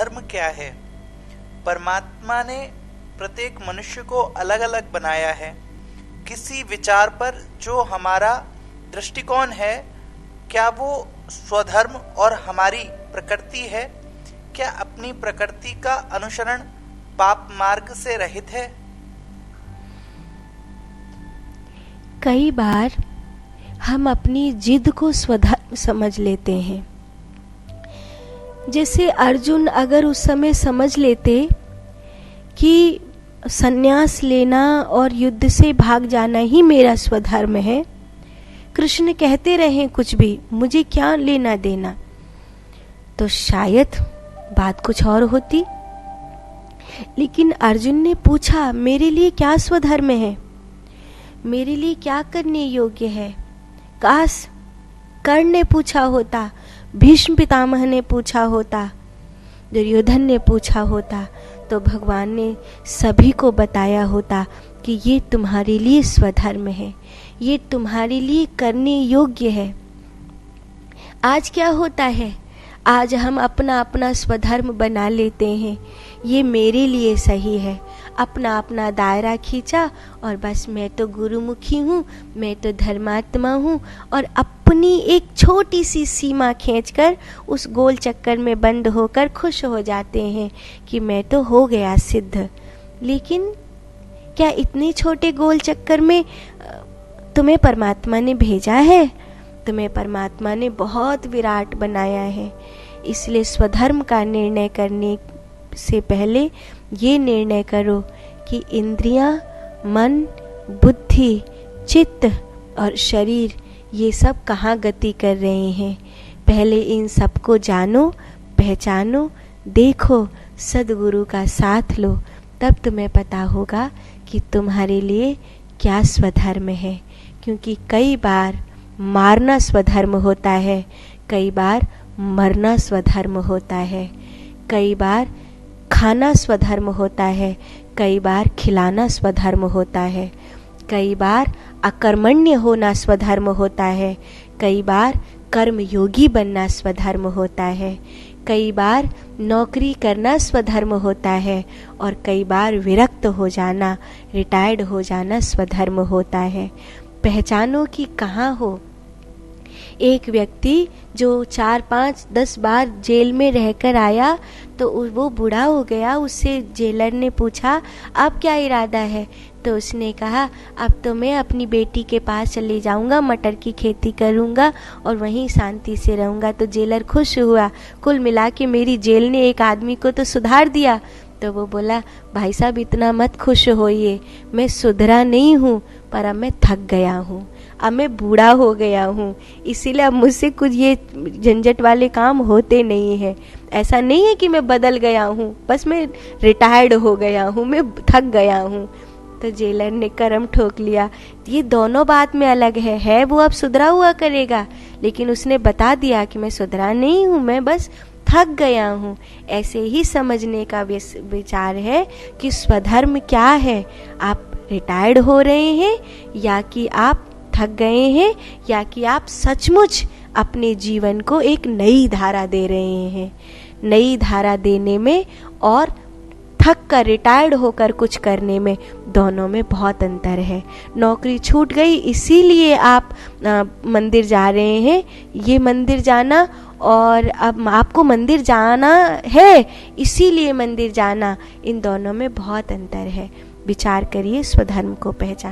स्वधर्म क्या है? परमात्मा ने प्रत्येक मनुष्य को अलग अलग बनाया है। किसी विचार पर जो हमारा दृष्टिकोण है, क्या वो स्वधर्म और हमारी प्रकृति है? क्या अपनी प्रकृति का अनुसरण पाप मार्ग से रहित है? कई बार हम अपनी जिद को स्वधर्म समझ लेते हैं। जैसे अर्जुन अगर उस समय समझ लेते कि संन्यास लेना और युद्ध से भाग जाना ही मेरा स्वधर्म है, कृष्ण कहते रहे कुछ भी, मुझे क्या लेना देना, तो शायद बात कुछ और होती। लेकिन अर्जुन ने पूछा, मेरे लिए क्या स्वधर्म है, मेरे लिए क्या करने योग्य है? काश कर्ण ने पूछा होता, भीष्म पितामह ने पूछा होता, दुर्योधन ने पूछा होता, तो भगवान ने सभी को बताया होता कि ये तुम्हारे लिए स्वधर्म है, ये तुम्हारे लिए करने योग्य है। आज क्या होता है? आज हम अपना अपना स्वधर्म बना लेते हैं, ये मेरे लिए सही है, अपना अपना दायरा खींचा और बस मैं तो गुरुमुखी हूँ, मैं तो धर्मात्मा हूँ, और अपनी एक छोटी सी सीमा खींचकर उस गोल चक्कर में बंद होकर खुश हो जाते हैं कि मैं तो हो गया सिद्ध। लेकिन क्या इतने छोटे गोल चक्कर में तुम्हें परमात्मा ने भेजा है? तुम्हें परमात्मा ने बहुत विराट बनाया है। इसलिए स्वधर्म का निर्णय करने से पहले ये निर्णय करो कि इंद्रियां, मन, बुद्धि, चित्त और शरीर ये सब कहाँ गति कर रहे हैं। पहले इन सबको जानो, पहचानो, देखो, सद्गुरु का साथ लो, तब तुम्हें पता होगा कि तुम्हारे लिए क्या स्वधर्म है। क्योंकि कई बार मारना स्वधर्म होता है, कई बार मरना स्वधर्म होता है, कई बार खाना स्वधर्म होता है, कई बार खिलाना स्वधर्म होता है, कई बार अकर्मण्य होना स्वधर्म होता है, कई बार कर्मयोगी बनना स्वधर्म होता है, कई बार नौकरी करना स्वधर्म होता है, और कई बार विरक्त हो जाना, रिटायर्ड हो जाना स्वधर्म होता है। पहचानो कि कहाँ हो। एक व्यक्ति जो 4, 5, 10 बार जेल में रहकर आया, तो वो बूढ़ा हो गया। उससे जेलर ने पूछा, अब क्या इरादा है? तो उसने कहा, अब तो मैं अपनी बेटी के पास चले जाऊंगा, मटर की खेती करूंगा और वहीं शांति से रहूंगा। तो जेलर खुश हुआ, कुल मिला के मेरी जेल ने एक आदमी को तो सुधार दिया। तो वो बोला, भाई साहब इतना मत खुश होइए, मैं सुधरा नहीं हूँ, पर अब मैं थक गया हूँ, अब मैं बूढ़ा हो गया हूँ, इसीलिए अब मुझसे कुछ ये झंझट वाले काम होते नहीं हैं। ऐसा नहीं है कि मैं बदल गया हूँ, बस मैं रिटायर्ड हो गया हूँ, मैं थक गया हूँ। तो जेलर ने करम ठोक लिया। ये दोनों बात में अलग है वो अब सुधरा हुआ करेगा, लेकिन उसने बता दिया कि मैं सुधरा नहीं हूँ, मैं बस थक गया हूँ। ऐसे ही समझने का विचार है कि स्वधर्म क्या है। आप रिटायर्ड हो रहे हैं, या कि आप थक गए हैं, या कि आप सचमुच अपने जीवन को एक नई धारा दे रहे हैं। नई धारा देने में और थक कर रिटायर्ड होकर कुछ करने में, दोनों में बहुत अंतर है। नौकरी छूट गई इसीलिए आप मंदिर जा रहे हैं, ये मंदिर जाना, और अब आपको मंदिर जाना है इसीलिए मंदिर जाना, इन दोनों में बहुत अंतर है। विचार करिए, स्वधर्म को पहचान